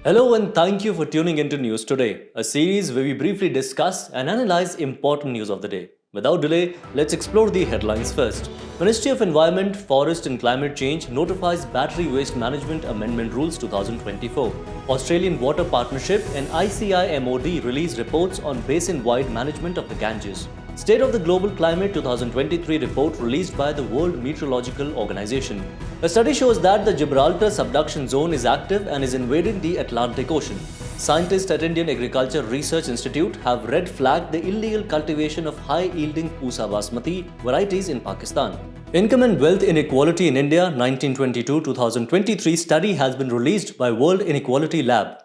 Hello and thank you for tuning into News Today, a series where we briefly discuss and analyze important news of the day. Without delay, let's explore the headlines first. Ministry of Environment, Forest and Climate Change notifies Battery Waste Management Amendment Rules 2024. Australian Water Partnership and ICI MOD release reports on basin-wide management of the Ganges. State of the Global Climate 2023 report released by the World Meteorological Organization. A study shows that the Gibraltar subduction zone is active and is invading the Atlantic Ocean. Scientists at Indian Agriculture Research Institute have red flagged the illegal cultivation of high-yielding Pusa Basmati varieties in Pakistan. Income and Wealth Inequality in India 1922-2023 study has been released by World Inequality Lab.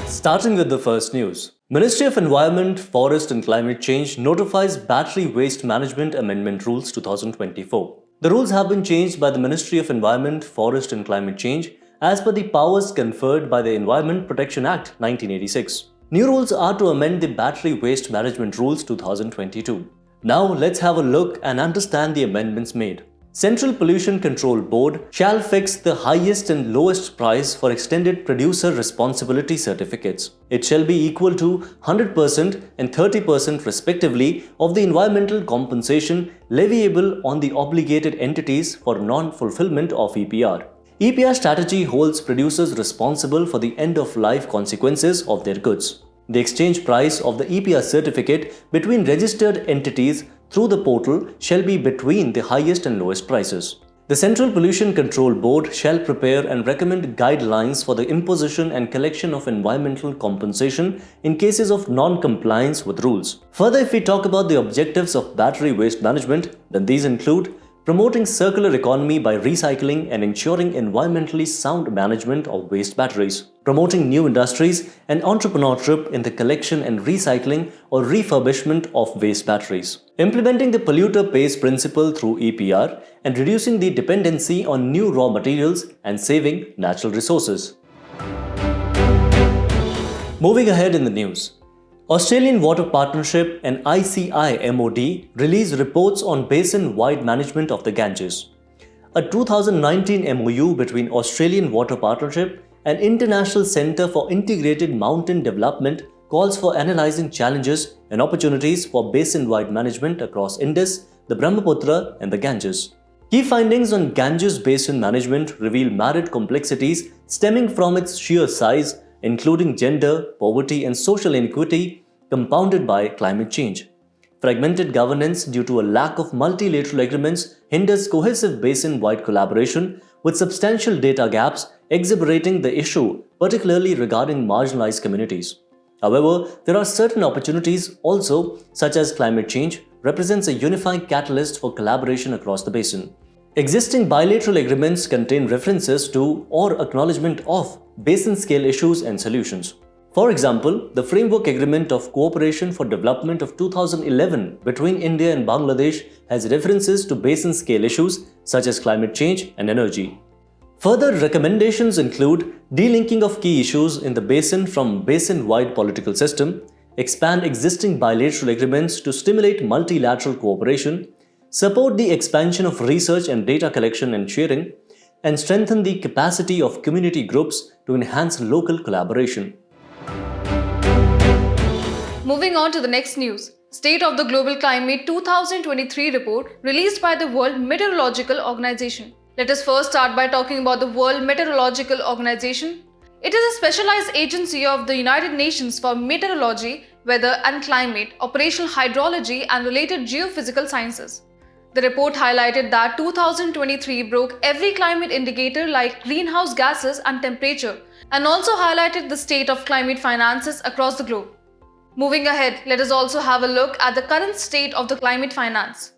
Starting with the first news. Ministry of Environment, Forest and Climate Change notifies Battery Waste Management Amendment Rules 2024. The rules have been changed by the Ministry of Environment, Forest and Climate Change as per the powers conferred by the Environment Protection Act 1986. New rules are to amend the Battery Waste Management Rules 2022. Now let's have a look and understand the amendments made. Central Pollution Control Board shall fix the highest and lowest price for extended producer responsibility certificates. It shall be equal to 100% and 30% respectively of the environmental compensation leviable on the obligated entities for non-fulfillment of EPR. EPR strategy holds producers responsible for the end-of-life consequences of their goods. The exchange price of the EPR certificate between registered entities through the portal shall be between the highest and lowest prices. The Central Pollution Control Board shall prepare and recommend guidelines for the imposition and collection of environmental compensation in cases of non-compliance with rules. Further, if we talk about the objectives of battery waste management, then these include promoting circular economy by recycling and ensuring environmentally sound management of waste batteries. Promoting new industries and entrepreneurship in the collection and recycling or refurbishment of waste batteries. Implementing the polluter pays principle through EPR and reducing the dependency on new raw materials and saving natural resources. Moving ahead in the news. Australian Water Partnership and ICI MOD released reports on basin-wide management of the Ganges. A 2019 MOU between Australian Water Partnership and International Centre for Integrated Mountain Development calls for analysing challenges and opportunities for basin-wide management across Indus, the Brahmaputra and the Ganges. Key findings on Ganges basin management reveal marred complexities stemming from its sheer size, including gender, poverty and social inequity compounded by climate change. Fragmented governance due to a lack of multilateral agreements hinders cohesive basin-wide collaboration with substantial data gaps exacerbating the issue, particularly regarding marginalized communities. However, there are certain opportunities also, such as climate change, represents a unifying catalyst for collaboration across the basin. Existing bilateral agreements contain references to or acknowledgement of basin-scale issues and solutions. For example, the Framework Agreement of Cooperation for Development of 2011 between India and Bangladesh has references to basin-scale issues such as climate change and energy. Further recommendations include delinking of key issues in the basin from basin-wide political system, expand existing bilateral agreements to stimulate multilateral cooperation, support the expansion of research and data collection and sharing, and strengthen the capacity of community groups to enhance local collaboration. Moving on to the next news. State of the Global Climate 2023 report released by the World Meteorological Organization. Let us first start by talking about the World Meteorological Organization. It is a specialized agency of the United Nations for meteorology, weather and climate, operational hydrology and related geophysical sciences. The report highlighted that 2023 broke every climate indicator like greenhouse gases and temperature, and also highlighted the state of climate finances across the globe. Moving ahead, let us also have a look at the current state of the climate finance.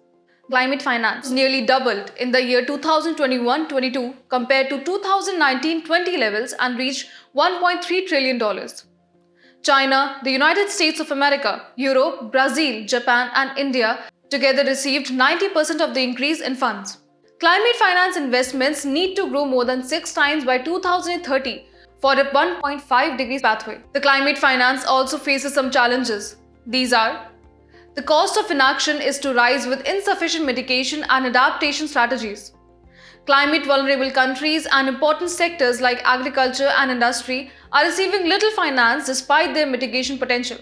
Climate finance nearly doubled in the year 2021-22 compared to 2019-20 levels and reached $1.3 trillion. China, the United States of America, Europe, Brazil, Japan and India together received 90% of the increase in funds. Climate finance investments need to grow more than 6 times by 2030 for a 1.5 degrees pathway. The climate finance also faces some challenges. These are: the cost of inaction is to rise with insufficient mitigation and adaptation strategies. Climate vulnerable countries and important sectors like agriculture and industry are receiving little finance despite their mitigation potential.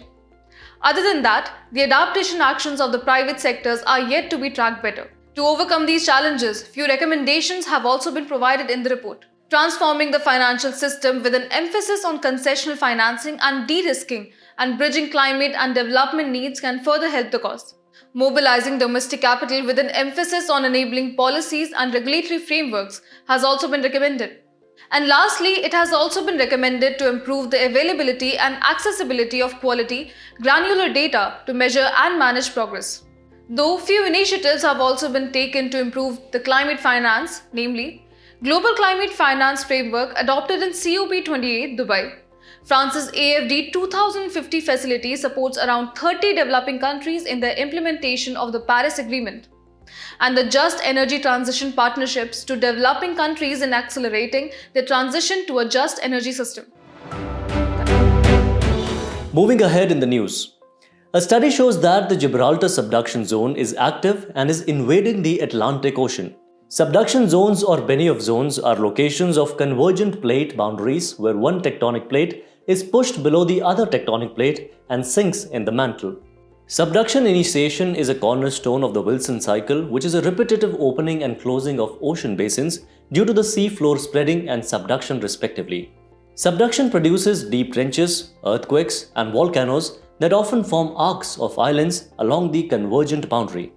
Other than that, the adaptation actions of the private sectors are yet to be tracked better. To overcome these challenges, few recommendations have also been provided in the report. Transforming the financial system with an emphasis on concessional financing and de-risking and bridging climate and development needs can further help the cause. Mobilizing domestic capital with an emphasis on enabling policies and regulatory frameworks has also been recommended. And lastly, it has also been recommended to improve the availability and accessibility of quality, granular data to measure and manage progress. Though few initiatives have also been taken to improve the climate finance, namely, Global Climate Finance Framework adopted in COP28 Dubai. France's AFD 2050 facility supports around 30 developing countries in their implementation of the Paris Agreement, and the Just Energy Transition Partnerships to developing countries in accelerating their transition to a just energy system. Moving ahead in the news. A study shows that the Gibraltar subduction zone is active and is invading the Atlantic Ocean. Subduction zones or Benioff zones are locations of convergent plate boundaries where one tectonic plate is pushed below the other tectonic plate and sinks in the mantle. Subduction initiation is a cornerstone of the Wilson cycle, which is a repetitive opening and closing of ocean basins due to the sea floor spreading and subduction respectively. Subduction produces deep trenches, earthquakes, and volcanoes that often form arcs of islands along the convergent boundary.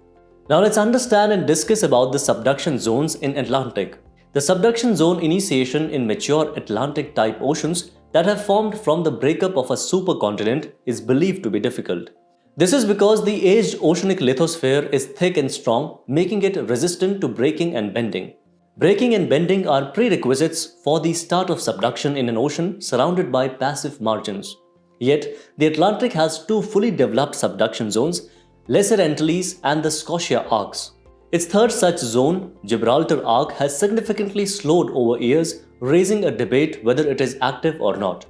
Now let's understand and discuss about the subduction zones in Atlantic. The subduction zone initiation in mature Atlantic-type oceans that have formed from the breakup of a supercontinent is believed to be difficult. This is because the aged oceanic lithosphere is thick and strong, making it resistant to breaking and bending. Breaking and bending are prerequisites for the start of subduction in an ocean surrounded by passive margins. Yet, the Atlantic has two fully developed subduction zones, Lesser Antilles and the Scotia Arcs. Its third such zone, Gibraltar Arc, has significantly slowed over years, raising a debate whether it is active or not.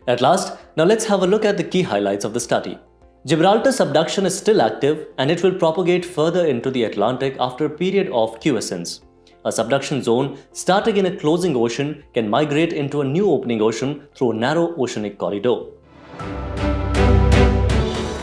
At last, now let's have a look at the key highlights of the study. Gibraltar subduction is still active and it will propagate further into the Atlantic after a period of quiescence. A subduction zone starting in a closing ocean can migrate into a new opening ocean through a narrow oceanic corridor.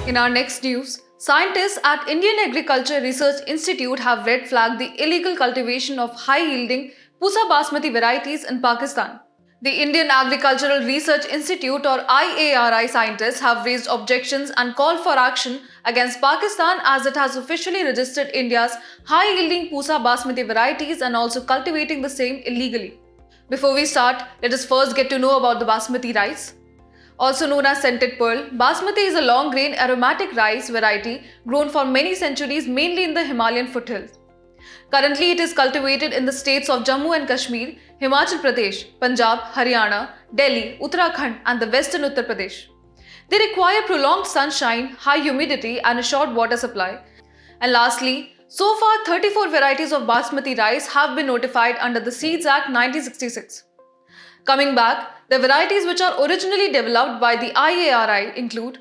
In our next news, scientists at Indian Agriculture Research Institute have red flagged the illegal cultivation of high-yielding Pusa Basmati varieties in Pakistan. The Indian Agricultural Research Institute or IARI scientists have raised objections and called for action against Pakistan as it has officially registered India's high-yielding Pusa Basmati varieties and also cultivating the same illegally. Before we start, let us first get to know about the Basmati rice. Also known as scented pearl, Basmati is a long-grain aromatic rice variety grown for many centuries mainly in the Himalayan foothills. Currently, it is cultivated in the states of Jammu and Kashmir, Himachal Pradesh, Punjab, Haryana, Delhi, Uttarakhand and the western Uttar Pradesh. They require prolonged sunshine, high humidity and a short water supply. And lastly, so far 34 varieties of Basmati rice have been notified under the Seeds Act 1966. Coming back, the varieties which are originally developed by the IARI include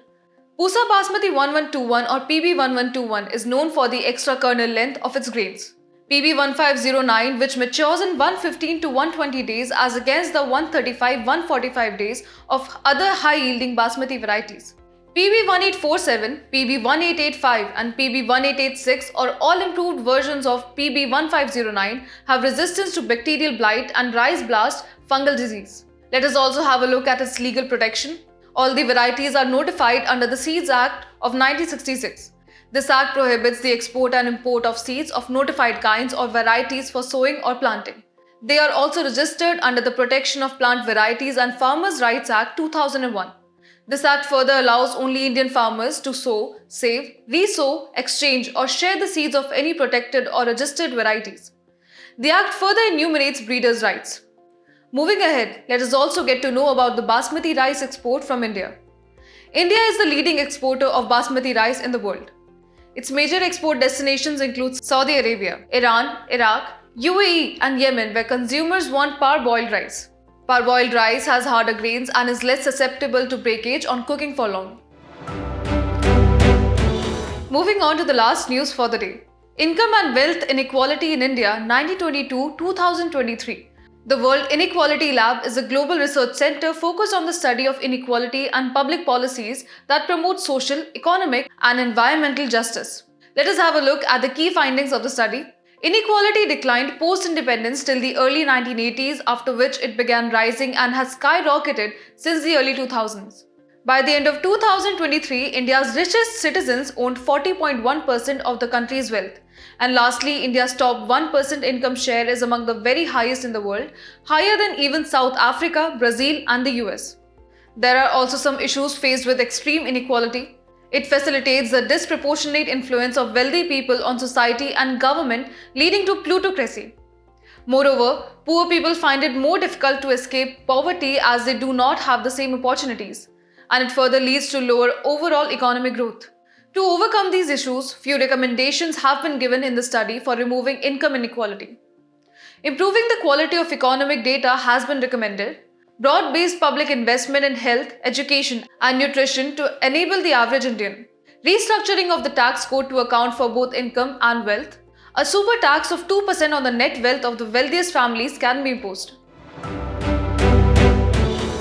Pusa Basmati 1121 or PB1121 is known for the extra kernel length of its grains. PB1509 which matures in 115 to 120 days as against the 135-145 days of other high-yielding Basmati varieties. PB1847, PB1885 and PB1886 or all improved versions of PB1509 have resistance to bacterial blight and rice blast fungal disease. Let us also have a look at its legal protection. All the varieties are notified under the Seeds Act of 1966. This act prohibits the export and import of seeds of notified kinds or varieties for sowing or planting. They are also registered under the Protection of Plant Varieties and Farmers' Rights Act 2001. This act further allows only Indian farmers to sow, save, re-sow, exchange or share the seeds of any protected or registered varieties. The act further enumerates breeders' rights. Moving ahead, let us also get to know about the Basmati rice export from India. India is the leading exporter of Basmati rice in the world. Its major export destinations include Saudi Arabia, Iran, Iraq, UAE and Yemen where consumers want parboiled rice. Parboiled rice has harder grains and is less susceptible to breakage on cooking for long. Moving on to the last news for the day. Income and Wealth Inequality in India 1922-2023. The World Inequality Lab is a global research center focused on the study of inequality and public policies that promote social, economic, and environmental justice. Let us have a look at the key findings of the study. Inequality declined post-independence till the early 1980s, after which it began rising and has skyrocketed since the early 2000s. By the end of 2023, India's richest citizens owned 40.1% of the country's wealth. And lastly, India's top 1% income share is among the very highest in the world, higher than even South Africa, Brazil, and the US. There are also some issues faced with extreme inequality. It facilitates the disproportionate influence of wealthy people on society and government, leading to plutocracy. Moreover, poor people find it more difficult to escape poverty as they do not have the same opportunities, and it further leads to lower overall economic growth. To overcome these issues, few recommendations have been given in the study for removing income inequality. Improving the quality of economic data has been recommended. Broad-based public investment in health, education, and nutrition to enable the average Indian. Restructuring of the tax code to account for both income and wealth. A super tax of 2% on the net wealth of the wealthiest families can be imposed.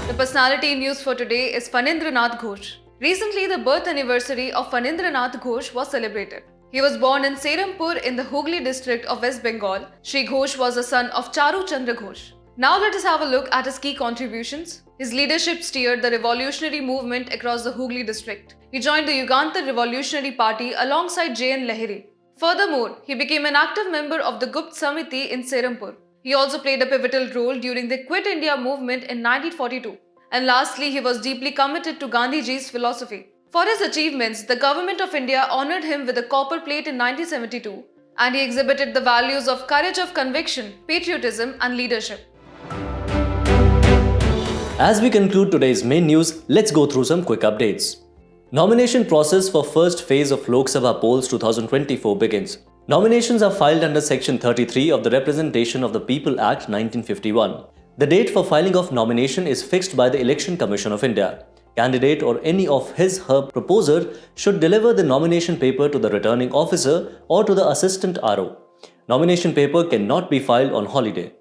The personality news for today is Phanindra Nath Ghosh. Recently, the birth anniversary of Phanindra Nath Ghosh was celebrated. He was born in Serampur in the Hooghly district of West Bengal. Shri Ghosh was the son of Charu Chandra Ghosh. Now let us have a look at his key contributions. His leadership steered the revolutionary movement across the Hooghly district. He joined the Yugantar Revolutionary Party alongside J.N. Lahiri. Furthermore, he became an active member of the Gupt Samiti in Serampur. He also played a pivotal role during the Quit India movement in 1942. And lastly, he was deeply committed to Gandhiji's philosophy. For his achievements, the Government of India honoured him with a copper plate in 1972, and he exhibited the values of courage of conviction, patriotism, and leadership. As we conclude today's main news, let's go through some quick updates. Nomination process for first phase of Lok Sabha polls 2024 begins. Nominations are filed under Section 33 of the Representation of the People Act 1951. The date for filing of nomination is fixed by the Election Commission of India. Candidate or any of his/her proposer should deliver the nomination paper to the returning officer or to the assistant RO. Nomination paper cannot be filed on holiday.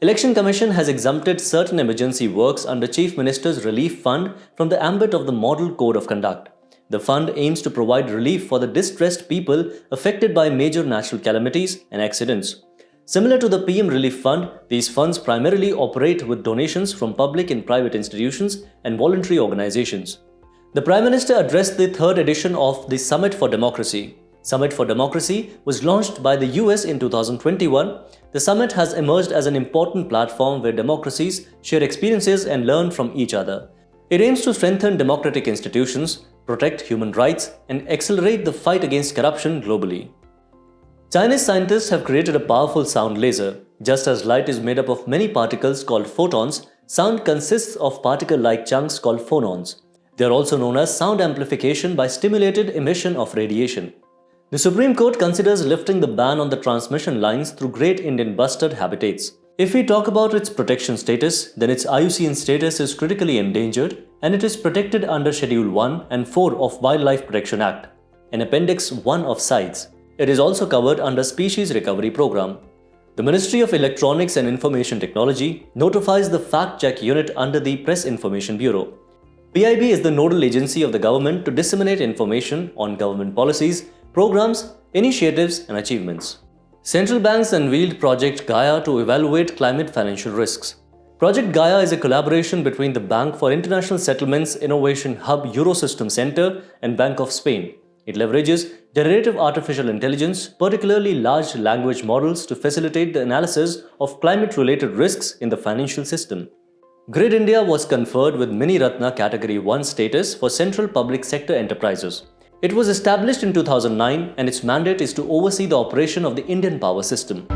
Election Commission has exempted certain emergency works under Chief Minister's Relief Fund from the ambit of the Model Code of Conduct. The fund aims to provide relief for the distressed people affected by major natural calamities and accidents. Similar to the PM Relief Fund, these funds primarily operate with donations from public and private institutions and voluntary organizations. The Prime Minister addressed the third edition of the Summit for Democracy. Summit for Democracy was launched by the US in 2021. The summit has emerged as an important platform where democracies share experiences and learn from each other. It aims to strengthen democratic institutions, protect human rights, and accelerate the fight against corruption globally. Chinese scientists have created a powerful sound laser. Just as light is made up of many particles called photons, sound consists of particle-like chunks called phonons. They are also known as sound amplification by stimulated emission of radiation. The Supreme Court considers lifting the ban on the transmission lines through Great Indian Bustard habitats. If we talk about its protection status, then its IUCN status is critically endangered and it is protected under Schedule 1 and 4 of Wildlife Protection Act and Appendix 1 of CITES. It is also covered under Species Recovery Program. The Ministry of Electronics and Information Technology notifies the Fact Check Unit under the Press Information Bureau. PIB is the nodal agency of the government to disseminate information on government policies, programs, initiatives and achievements. Central banks unveiled Project Gaia to evaluate climate financial risks. Project Gaia is a collaboration between the Bank for International Settlements Innovation Hub Eurosystem Center and Bank of Spain. It leverages generative artificial intelligence, particularly large language models, to facilitate the analysis of climate-related risks in the financial system. Grid India was conferred with Mini Ratna Category 1 status for central public sector enterprises. It was established in 2009 and its mandate is to oversee the operation of the Indian power system.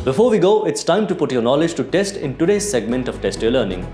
Before we go, it's time to put your knowledge to test in today's segment of Test Your Learning.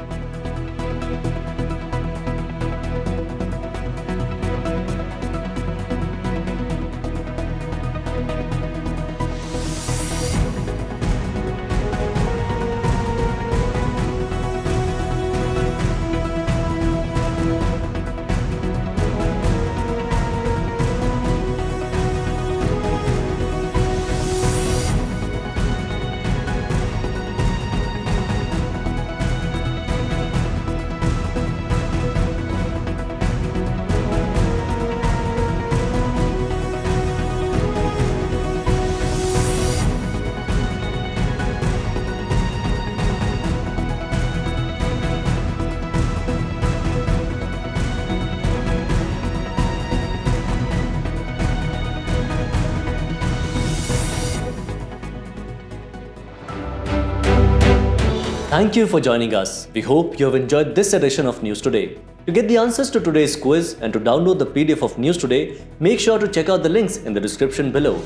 Thank you for joining us. We hope you have enjoyed this edition of News Today. To get the answers to today's quiz and to download the PDF of News Today, make sure to check out the links in the description below.